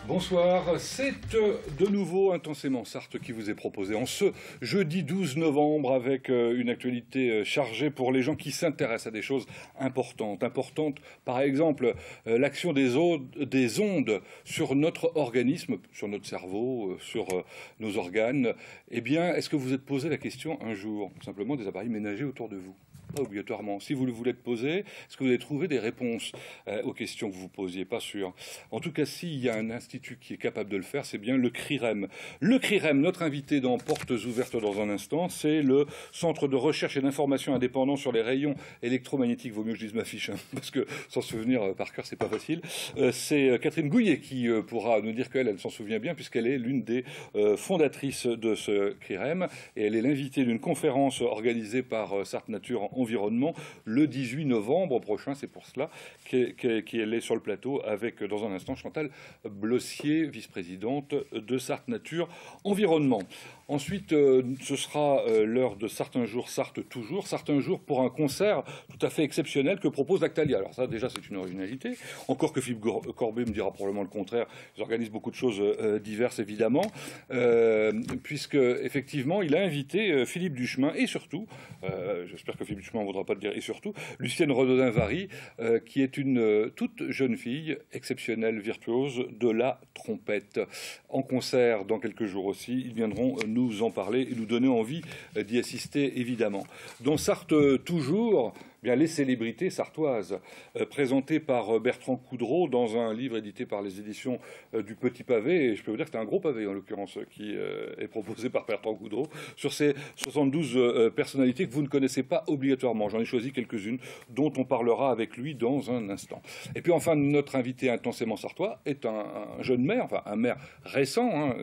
Bonsoir, c'est de nouveau Intensément Sarthe qui vous est proposé en ce jeudi 12 novembre avec une actualité chargée pour les gens qui s'intéressent à des choses importantes. Par exemple, l'action des ondes sur notre organisme, sur notre cerveau, sur nos organes. Eh bien, est-ce que vous vous êtes posé la question un jour, simplement des appareils ménagers autour de vous ? Pas obligatoirement. Si vous le voulez poser, est-ce que vous avez trouvé des réponses aux questions que vous posiez? Pas sûr. En tout cas, s'il y a un institut qui est capable de le faire, c'est bien le CRIREM. Le CRIREM, notre invité dans Portes ouvertes dans un instant, c'est le Centre de recherche et d'information indépendant sur les rayons électromagnétiques. Vaut mieux que je dise ma fiche, hein, parce que s'en souvenir par cœur, c'est pas facile. C'est Catherine Gouillet qui pourra nous dire qu'elle elle s'en souvient bien, puisqu'elle est l'une des fondatrices de ce CRIREM, et elle est l'invitée d'une conférence organisée par Sarthe Nature Environnement le 18 novembre prochain. C'est pour cela qu'elle est sur le plateau avec, dans un instant, Chantal Blossier, vice-présidente de Sarthe Nature Environnement. Ensuite, ce sera l'heure de Sarthe un jour, Sarthe toujours. Sarthe un jour pour un concert tout à fait exceptionnel que propose Lactalia. Alors ça, déjà, c'est une originalité. Encore que Philippe Corbet me dira probablement le contraire. Ils organisent beaucoup de choses diverses, évidemment, puisque, effectivement, il a invité Philippe Duchemin et surtout, j'espère que Philippe Duchemin ne voudra pas le dire, et surtout, Lucienne Redodin-Vary, qui est une toute jeune fille, exceptionnelle, virtuose de la trompette. En concert dans quelques jours aussi, ils viendront nous en parler et nous donner envie d'y assister, évidemment. Dans Sarthe toujours, bien, les célébrités sartoises, présentées par Bertrand Coudreau dans un livre édité par les éditions du Petit Pavé. Et je peux vous dire que c'est un gros pavé, en l'occurrence, qui est proposé par Bertrand Coudreau, sur ces 72 personnalités que vous ne connaissez pas obligatoirement. J'en ai choisi quelques-unes dont on parlera avec lui dans un instant. Et puis enfin, notre invité intensément sartois est un jeune maire, enfin un maire récent, hein,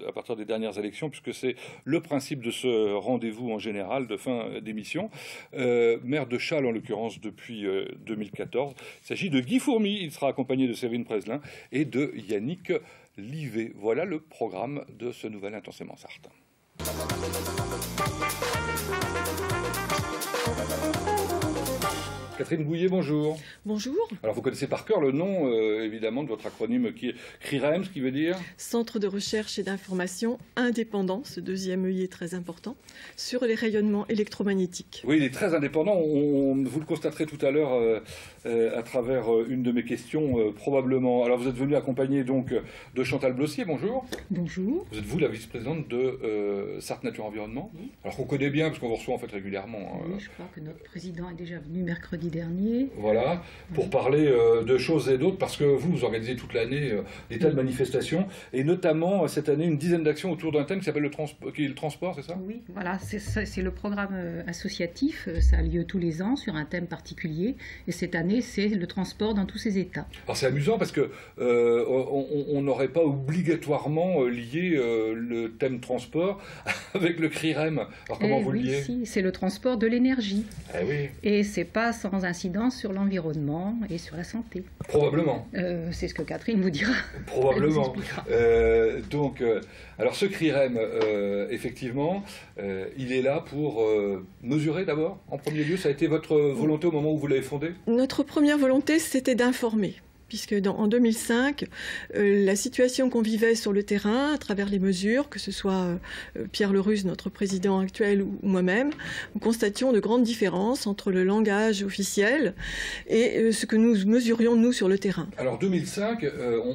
à partir des dernières élections, puisque c'est le principe de ce rendez-vous en général de fin d'émission, maire de Châles en l'occurrence depuis 2014. Il s'agit de Guy Fourmy, il sera accompagné de Séverine Preslin et de Yannick Livet. Voilà le programme de ce nouvel Intensément Sarthe. Catherine Gouillet, bonjour. Bonjour. Alors vous connaissez par cœur le nom, évidemment, de votre acronyme qui est CRIREM, ce qui veut dire Centre de recherche et d'information indépendant, ce deuxième œil est très important, sur les rayonnements électromagnétiques. Oui, il est très indépendant. Vous le constaterez tout à l'heure à travers une de mes questions, probablement. Alors vous êtes venu accompagné donc de Chantal Blossier, bonjour. Bonjour. Vous êtes vous la vice-présidente de Sarthe Nature Environnement. Oui. Alors qu'on connaît bien, parce qu'on vous reçoit en fait régulièrement. Oui, je crois que notre président est déjà venu mercredi dernier. Voilà, pour parler de choses et d'autres, parce que vous organisez toute l'année des tas de manifestations, et notamment cette année une dizaine d'actions autour d'un thème qui s'appelle le transport, c'est ça? Oui, voilà, c'est le programme associatif, ça a lieu tous les ans sur un thème particulier, et cette année c'est le transport dans tous ses états. Alors c'est amusant parce que on n'aurait pas obligatoirement lié le thème transport avec le CRIREM. Alors comment vous le liez? Si, c'est le transport de l'énergie. Eh oui. Et c'est pas sans incidence sur l'environnement et sur la santé. Probablement. C'est ce que Catherine vous dira. Probablement. Donc, alors ce CRIREM, effectivement, il est là pour mesurer d'abord. En premier lieu, ça a été votre volonté au moment où vous l'avez fondé? Notre première volonté, c'était d'informer. Puisque en 2005, la situation qu'on vivait sur le terrain, à travers les mesures, que ce soit Pierre Lerus, notre président actuel, ou moi-même, nous constations de grandes différences entre le langage officiel et ce que nous mesurions, nous, sur le terrain. Alors 2005,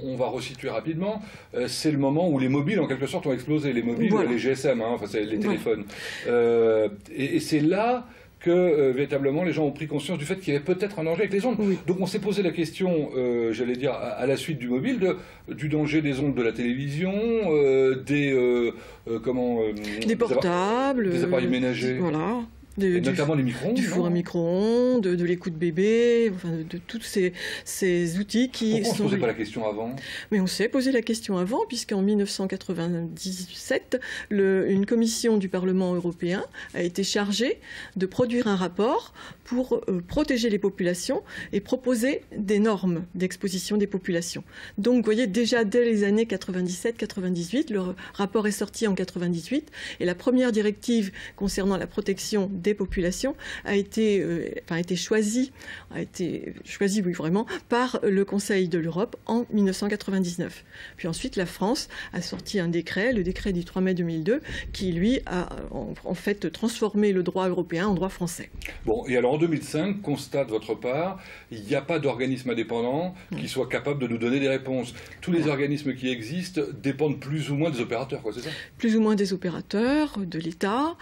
on va resituer rapidement, c'est le moment où les mobiles, en quelque sorte, ont explosé. Les mobiles, voilà. Les GSM, hein, enfin, c'est les téléphones. Voilà. Et c'est là que véritablement les gens ont pris conscience du fait qu'il y avait peut-être un danger avec les ondes. Oui. Donc on s'est posé la question, j'allais dire, à la suite du mobile, du danger des ondes de la télévision, des portables, des appareils ménagers. Voilà. notamment les micro-ondes. Du four à micro-ondes, de l'écoute bébé, enfin de tous ces outils qui Pourquoi on ne se posait pas la question avant? Mais on s'est posé la question avant, puisqu'en 1997, une commission du Parlement européen a été chargée de produire un rapport pour protéger les populations et proposer des normes d'exposition des populations. Donc vous voyez, déjà dès les années 97-98, le rapport est sorti en 98, et la première directive concernant la protection des populations a été choisie, oui, vraiment, par le Conseil de l'Europe en 1999. Puis ensuite, la France a sorti un décret, le décret du 3 mai 2002, qui, lui, a en fait transformé le droit européen en droit français. Bon, et alors en 2005, constate de votre part, il n'y a pas d'organisme indépendant qui soit capable de nous donner des réponses. Tous les organismes qui existent dépendent plus ou moins des opérateurs, quoi, c'est ça? Plus ou moins des opérateurs, de l'État,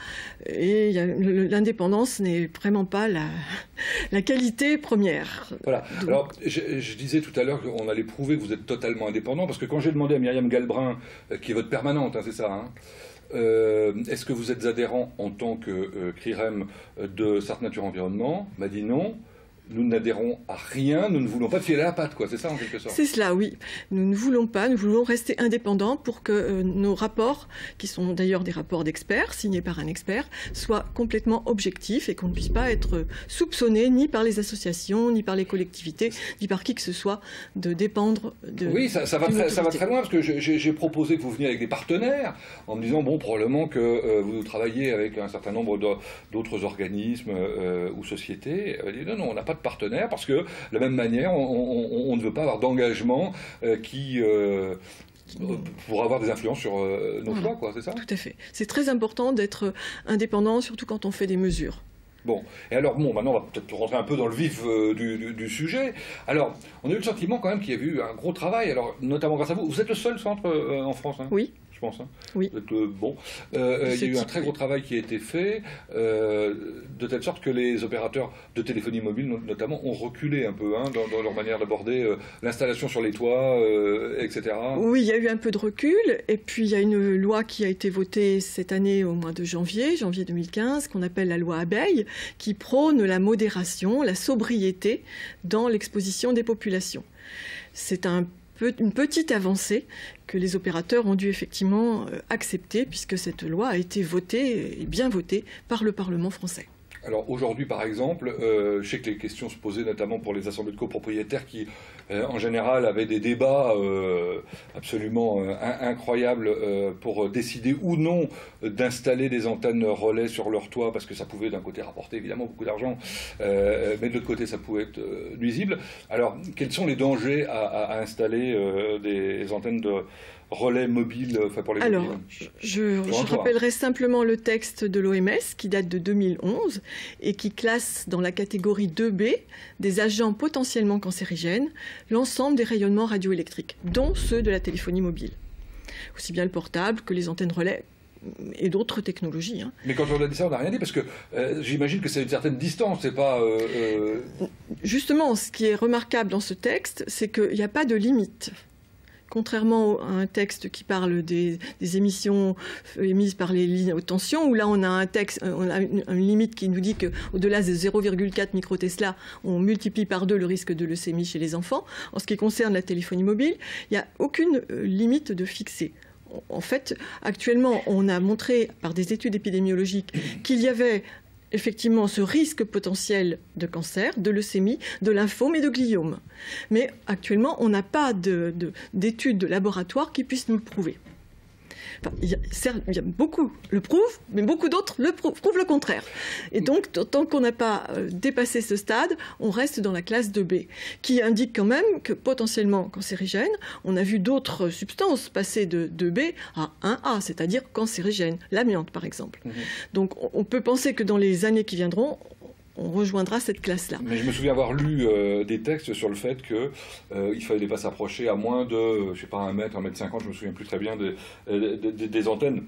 et l'indépendance n'est vraiment pas la qualité première. Voilà. Alors, je disais tout à l'heure qu'on allait prouver que vous êtes totalement indépendant, parce que quand j'ai demandé à Myriam Galbrin, qui est votre permanente, hein, c'est ça, hein, est-ce que vous êtes adhérent en tant que CRIREM de Sarthe Nature Environnement? M'a dit non. Nous n'adhérons à rien, nous ne voulons pas filer à la patte, quoi. C'est ça en quelque sorte? C'est cela, oui. Nous ne voulons pas, nous voulons rester indépendants pour que nos rapports, qui sont d'ailleurs des rapports d'experts, signés par un expert, soient complètement objectifs et qu'on ne puisse pas être soupçonné ni par les associations, ni par les collectivités, ni par qui que ce soit de dépendre de... Oui, ça va très loin, parce que j'ai proposé que vous veniez avec des partenaires, en me disant, bon, probablement que vous travaillez avec un certain nombre d'autres organismes ou sociétés. Elle dit, non, on n'a pas de partenaires, parce que de la même manière, on ne veut pas avoir d'engagement pour avoir des influences sur nos choix, quoi, c'est ça? Tout à fait. C'est très important d'être indépendant, surtout quand on fait des mesures. Bon, et alors, bon, maintenant, on va peut-être rentrer un peu dans le vif du sujet. Alors, on a eu le sentiment quand même qu'il y avait eu un gros travail, alors, notamment grâce à vous. Vous êtes le seul centre en France, hein? Oui. Je pense. Hein. Oui. Bon. Il y a eu un très gros travail qui a été fait, de telle sorte que les opérateurs de téléphonie mobile, notamment, ont reculé un peu dans leur manière d'aborder l'installation sur les toits, etc. Oui, il y a eu un peu de recul, et puis il y a une loi qui a été votée cette année au mois de janvier 2015, qu'on appelle la loi Abeille, qui prône la modération, la sobriété dans l'exposition des populations. C'est une petite avancée que les opérateurs ont dû effectivement accepter, puisque cette loi a été votée, et bien votée, par le Parlement français. Alors aujourd'hui, par exemple, je sais que les questions se posaient notamment pour les assemblées de copropriétaires qui, en général, avaient des débats absolument incroyables pour décider ou non d'installer des antennes relais sur leur toit, parce que ça pouvait d'un côté rapporter évidemment beaucoup d'argent, mais de l'autre côté ça pouvait être nuisible. Alors, quels sont les dangers à installer des antennes de relais mobiles, enfin pour les Alors, mobiles. je rappellerai simplement le texte de l'OMS qui date de 2011 et qui classe dans la catégorie 2B des agents potentiellement cancérigènes l'ensemble des rayonnements radioélectriques, dont ceux de la téléphonie mobile. Aussi bien le portable que les antennes relais et d'autres technologies. Hein. Mais quand on a dit ça, on n'a rien dit, parce que j'imagine que c'est une certaine distance, c'est pas... Justement, ce qui est remarquable dans ce texte, c'est qu'il n'y a pas de limite. Contrairement à un texte qui parle des émissions émises par les lignes haute tension, où là on a une limite qui nous dit qu'au-delà de 0,4 microtesla, on multiplie par 2 le risque de leucémie chez les enfants. En ce qui concerne la téléphonie mobile, il n'y a aucune limite de fixée. En fait, actuellement, on a montré par des études épidémiologiques qu'il y avait effectivement ce risque potentiel de cancer, de leucémie, de lymphome et de gliome. Mais actuellement, on n'a pas d'études de laboratoire qui puissent nous le prouver. Enfin, il y a beaucoup le prouvent, mais beaucoup d'autres prouvent le contraire. Et donc, tant qu'on n'a pas dépassé ce stade, on reste dans la classe 2B, qui indique quand même que potentiellement cancérigène, on a vu d'autres substances passer de 2B à 1A, c'est-à-dire cancérigène, l'amiante par exemple. Donc on peut penser que dans les années qui viendront, on rejoindra cette classe-là. Mais je me souviens avoir lu des textes sur le fait qu'il ne fallait pas s'approcher à moins de, je sais pas, 1 mètre, 1,50 m, je me souviens plus très bien des antennes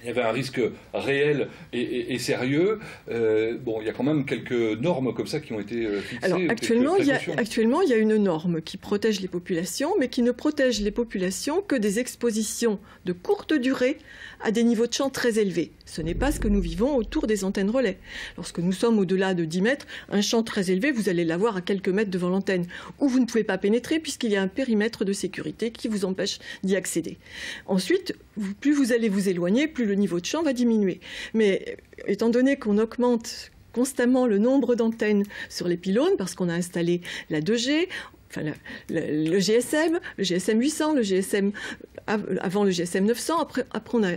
Il y avait un risque réel et sérieux. Bon, il y a quand même quelques normes comme ça qui ont été fixées. Alors, actuellement, il y a une norme qui protège les populations, mais qui ne protège les populations que des expositions de courte durée à des niveaux de champ très élevés. Ce n'est pas ce que nous vivons autour des antennes relais. Lorsque nous sommes au-delà de 10 mètres, un champ très élevé, vous allez l'avoir à quelques mètres devant l'antenne, où vous ne pouvez pas pénétrer puisqu'il y a un périmètre de sécurité qui vous empêche d'y accéder. Ensuite, plus vous allez vous éloigner, plus le niveau de champ va diminuer. Mais étant donné qu'on augmente constamment le nombre d'antennes sur les pylônes, parce qu'on a installé la 2G, enfin le GSM 800, le GSM avant le GSM 900, après on a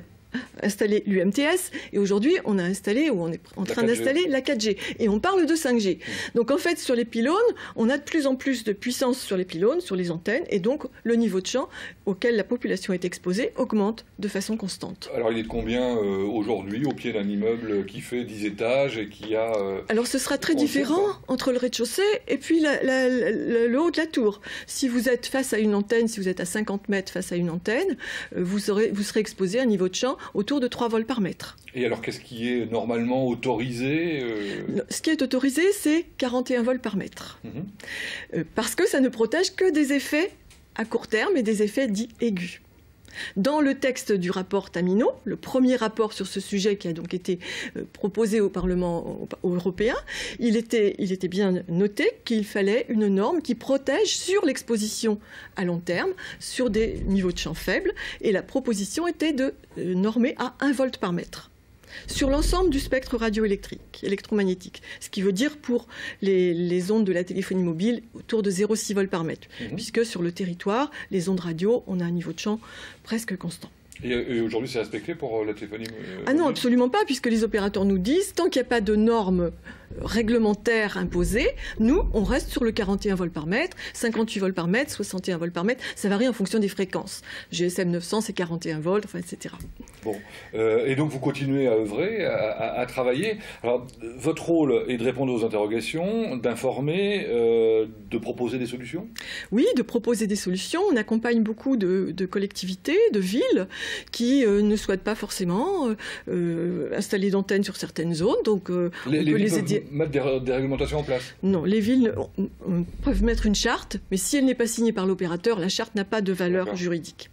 installé l'UMTS et aujourd'hui on a installé ou on est en train d'installer la 4G et on parle de 5G. Donc en fait sur les pylônes, on a de plus en plus de puissance sur les pylônes, sur les antennes et donc le niveau de champ auquel la population est exposée augmente de façon constante. Alors il est de combien aujourd'hui au pied d'un immeuble qui fait 10 étages et qui a... Alors ce sera très différent entre le rez-de-chaussée et puis le haut de la tour. Si vous êtes face à une antenne, si vous êtes à 50 mètres face à une antenne, vous serez exposé à un niveau de champ autour de 3 volts par mètre. Et alors, qu'est-ce qui est normalement autorisé Ce qui est autorisé, c'est 41 volts par mètre. Parce que ça ne protège que des effets à court terme et des effets dits aigus. Dans le texte du rapport Tamino, le premier rapport sur ce sujet qui a donc été proposé au Parlement européen, il était bien noté qu'il fallait une norme qui protège sur l'exposition à long terme, sur des niveaux de champ faibles, et la proposition était de normer à 1 volt par mètre sur l'ensemble du spectre radioélectrique, électromagnétique, ce qui veut dire pour les ondes de la téléphonie mobile autour de 0,6 volts par mètre, puisque sur le territoire, les ondes radio, on a un niveau de champ presque constant. Et aujourd'hui, c'est respecté pour la téléphonie Ah non, absolument pas, puisque les opérateurs nous disent, tant qu'il n'y a pas de normes réglementaires imposées, nous, on reste sur le 41 volts par mètre, 58 volts par mètre, 61 volts par mètre, ça varie en fonction des fréquences. GSM 900, c'est 41 volts, enfin, etc. Bon, et donc vous continuez à œuvrer, à travailler. Alors, votre rôle est de répondre aux interrogations, d'informer, de proposer des solutions ? Oui, de proposer des solutions. On accompagne beaucoup de collectivités, de villes, qui ne souhaitent pas forcément installer d'antennes sur certaines zones, donc on peut les aider. Mettre des réglementations en place? Non, les villes peuvent mettre une charte, mais si elle n'est pas signée par l'opérateur, la charte n'a pas de valeur juridique.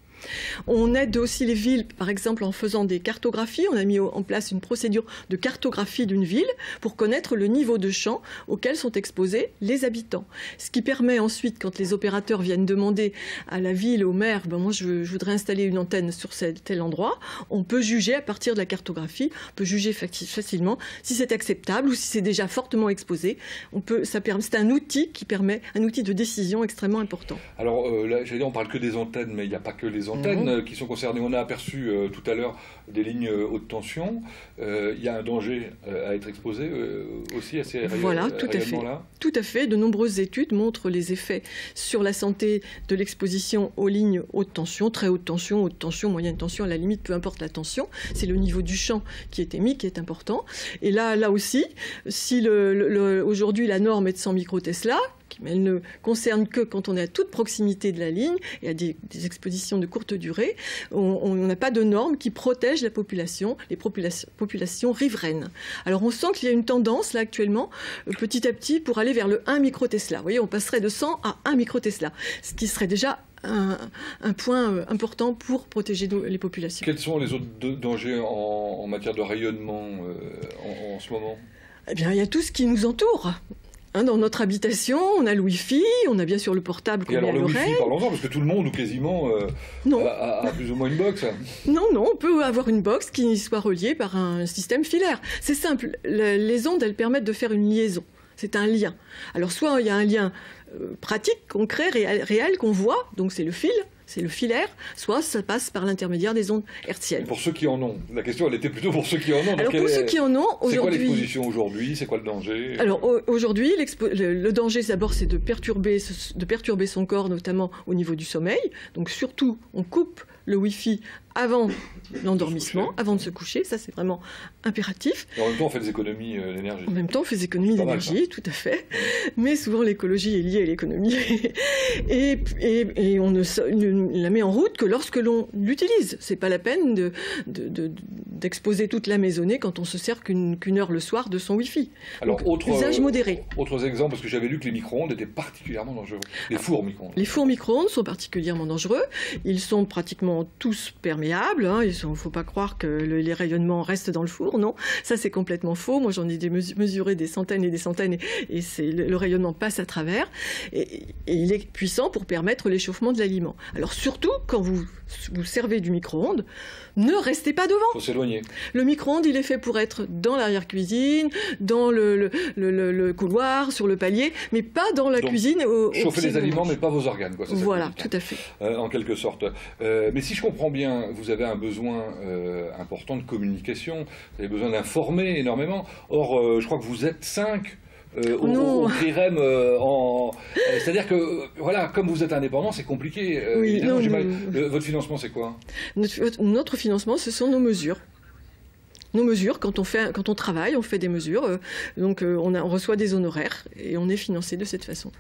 On aide aussi les villes, par exemple en faisant des cartographies. On a mis en place une procédure de cartographie d'une ville pour connaître le niveau de champ auquel sont exposés les habitants. Ce qui permet ensuite, quand les opérateurs viennent demander à la ville, au maire, ben moi je voudrais installer une antenne sur tel endroit, on peut juger à partir de la cartographie, on peut juger facilement si c'est acceptable ou si c'est déjà fortement exposé. C'est un outil qui permet, un outil de décision extrêmement important. Alors là, on parle que des antennes, mais il n'y a pas que les antennes qui sont concernées. On a aperçu tout à l'heure des lignes haute tension. Il y a un danger à être exposé aussi à ces rayonnements-là. Voilà, tout à fait. Tout à fait. De nombreuses études montrent les effets sur la santé de l'exposition aux lignes haute tension, très haute tension, moyenne tension, à la limite, peu importe la tension. C'est le niveau du champ qui est émis qui est important. Et là aussi, si aujourd'hui la norme est de 100 microtesla, mais elle ne concerne que quand on est à toute proximité de la ligne et à des expositions de courte durée. On n'a pas de normes qui protègent la population, les populations riveraines. Alors on sent qu'il y a une tendance là actuellement, petit à petit, pour aller vers le 1 microtesla. Vous voyez, on passerait de 100 à 1 microtesla, ce qui serait déjà un point important pour protéger les populations. Quels sont les autres dangers en matière de rayonnement en ce moment ? Eh bien, il y a tout ce qui nous entoure. Dans notre habitation, on a le Wi-Fi, on a bien sûr le portable qu'on met à l'oreille. Et alors le Wi-Fi, parlons-en, parce que tout le monde, ou quasiment, a plus ou moins une box. Non, on peut avoir une box qui soit reliée par un système filaire. C'est simple, les ondes, elles permettent de faire une liaison. C'est un lien. Alors soit il y a un lien pratique, concret, réel, qu'on voit, donc c'est le fil, c'est le filaire, soit ça passe par l'intermédiaire des ondes hertziennes. Pour ceux qui en ont. La question, elle était plutôt pour ceux qui en ont. Alors pour ceux qui en ont, aujourd'hui... C'est quoi l'exposition aujourd'hui? C'est quoi le danger? Alors aujourd'hui, le danger d'abord, c'est de perturber son corps, notamment au niveau du sommeil. Donc surtout, on coupe le Wi-Fi avant l'endormissement, avant de se coucher. Ça, c'est vraiment impératif. Et en même temps, on fait des économies d'énergie. En même temps, on fait des économies d'énergie, tout à fait. Mais souvent, l'écologie est liée à l'économie. Et la met en route que lorsque l'on l'utilise. C'est pas la peine d'exposer toute la maisonnée quand on se sert qu'une heure le soir de son Wi-Fi. Alors, usage modéré. Autres exemples, parce que j'avais lu que les micro-ondes étaient particulièrement dangereux. Les fours micro-ondes. Les fours micro-ondes sont particulièrement dangereux. Ils sont pratiquement tous perméables. Hein. Il ne faut pas croire que les rayonnements restent dans le four. Non, ça c'est complètement faux. Moi j'en ai mesuré des centaines et des centaines et le rayonnement passe à travers. Et il est puissant pour permettre l'échauffement de l'aliment. Alors surtout, quand vous servez du micro-ondes, ne restez pas devant. Il faut s'éloigner. Le micro-ondes, il est fait pour être dans l'arrière-cuisine, dans le couloir, sur le palier, mais pas dans la cuisine. Chauffer les aliments, mais pas vos organes. Quoi. Voilà, tout à fait. En quelque sorte. Mais si je comprends bien, vous avez un besoin important de communication, vous avez besoin d'informer énormément. Or, je crois que vous êtes 5 au CRIREM, c'est-à-dire que, voilà, comme vous êtes indépendant, c'est compliqué. Oui, votre financement, c'est quoi? Notre financement, ce sont nos mesures. Nos mesures, quand on travaille, on fait des mesures, donc on reçoit des honoraires et on est financé de cette façon.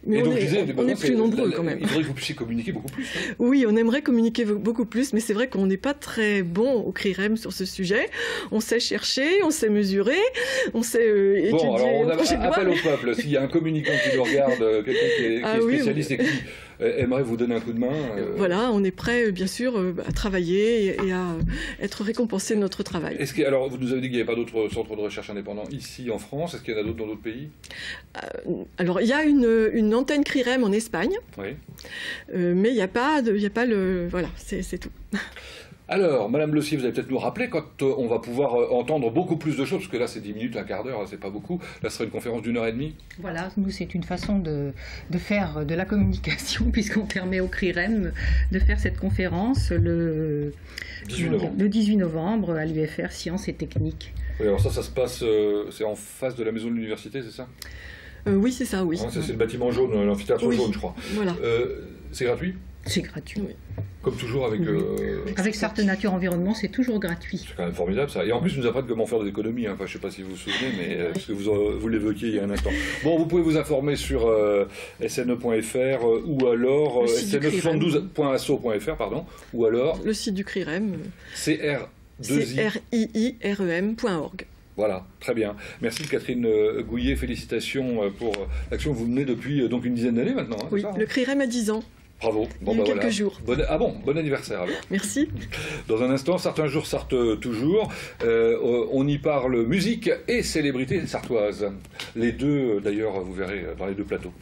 Mais et donc, on est plus nombreux quand même. Il faudrait que vous puissiez communiquer beaucoup plus. Hein. Oui, on aimerait communiquer beaucoup plus, mais c'est vrai qu'on n'est pas très bon au CRIREM sur ce sujet. On sait chercher, on sait mesurer, on sait étudier. Bon, alors on appelle au peuple. S'il y a un communicant qui nous regarde, quelqu'un qui est spécialiste et qui aimerait vous donner un coup de main. Voilà, on est prêt, bien sûr, à travailler et à être récompensé de notre travail. Alors, vous nous avez dit qu'il n'y avait pas d'autres centres de recherche indépendants ici en France. Est-ce qu'il y en a d'autres dans d'autres pays? Alors, il y a une antenne CRIREM en Espagne, oui. Mais il n'y a pas le... Voilà, c'est tout. Alors, Madame Le Syer, vous allez peut-être nous rappeler quand on va pouvoir entendre beaucoup plus de choses, parce que là c'est 10 minutes, un quart d'heure, c'est pas beaucoup. Là ce serait une conférence d'1h30. Voilà, nous c'est une façon de faire de la communication, puisqu'on permet au CRIREM de faire cette conférence le 18 novembre à l'UFR Sciences et Techniques. Oui, alors ça se passe, c'est en face de la maison de l'université, c'est ça? Oui, c'est ça, oui. Hein, c'est le bâtiment jaune, l'amphithéâtre jaune, je crois. Voilà. C'est gratuit? C'est gratuit. Oui. Comme toujours avec... Avec Sarthe Nature Environnement, c'est toujours gratuit. C'est quand même formidable ça. Et en plus, vous nous apprennent comment faire des économies. Hein. Enfin, je ne sais pas si vous vous souvenez, mais parce que vous l'évoquiez il y a un instant. Bon, vous pouvez vous informer sur sne.fr ou alors sne72.asso.fr, pardon, ou alors... Le site du CRIREM. CRIIREM.org. Voilà, très bien. Merci Catherine Gouillet, félicitations pour l'action que vous menez depuis donc une dizaine d'années maintenant. Hein, oui, ça, hein. Le CRIREM a 10 ans. Bravo. Bon, il y a quelques jours. Bon anniversaire alors. Merci. Dans un instant, certains jours Sarthe toujours. On y parle musique et célébrité sartoise. Les deux, d'ailleurs, vous verrez dans les deux plateaux.